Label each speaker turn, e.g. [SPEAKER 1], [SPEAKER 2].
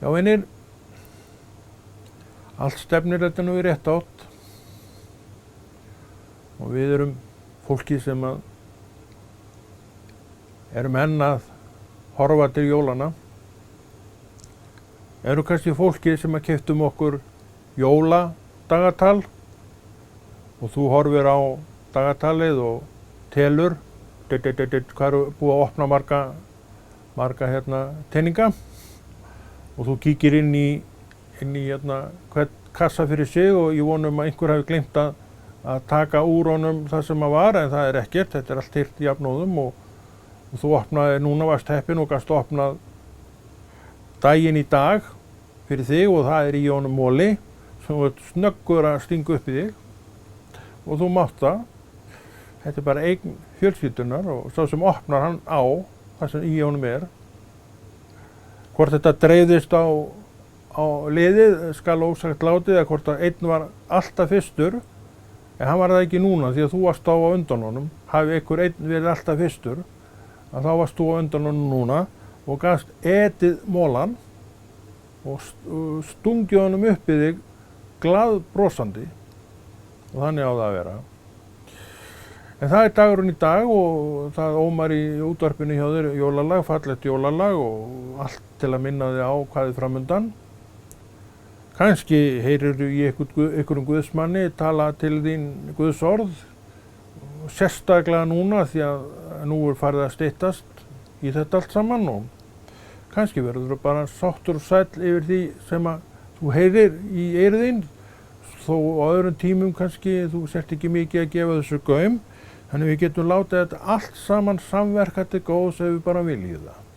[SPEAKER 1] Já, vinir, allt stefnir þetta nú í rétt átt og við erum fólkið sem erum enn að horfa til jólanna. Erum kannski fólkið sem keyptum okkur jóladagatal og þú horfir á dagatalið og telur hvað eru búið að opna marga teninga og þú kíkir inn í hvern kassa fyrir sig og ég vonum að einhver hafi gleymt að taka úr honum það sem var, en það ekkert, þetta allt hirt í jafnóðum og þú opnaði, núna varst heppinn og gast opnað daginn í dag fyrir þig og það í honum moli sem þú ert snöggur að stinga upp í þig og þú mátt það. Þetta bara eign fjölskyldunar og sá sem opnar hann á það sem í honum Hvort þetta dreifðist á liðið skal ósagt látið eða hvort að einn var alltaf fyrstur, en hann var það ekki núna því að þú varst á undan honum. Hafi einhver einn verið alltaf fyrstur, að þá varst þú á undan honum núna og gast etið molann og stungið honum upp í þig glaðbrosandi og þannig á það að vera. En það dagurinn í dag og það ómar í útvarpinu hjá þér jólalag, fallegt jólalag og allt til að minna þig á hvað framundan. Kannski heyrirðu í einhverjum guðsmanni tala til þín Guðs orð, sérstaklega núna því að nú farið að styttast í þetta allt saman og kannski verður þú bara sáttur og sæll yfir því sem að þú heyrir í eyru þín, þó á öðrum tímum kannski þú sért ekki mikið að gefa þessu gaum. Þannig við getum látið þetta allt saman samverka til góðs ef við bara viljum það.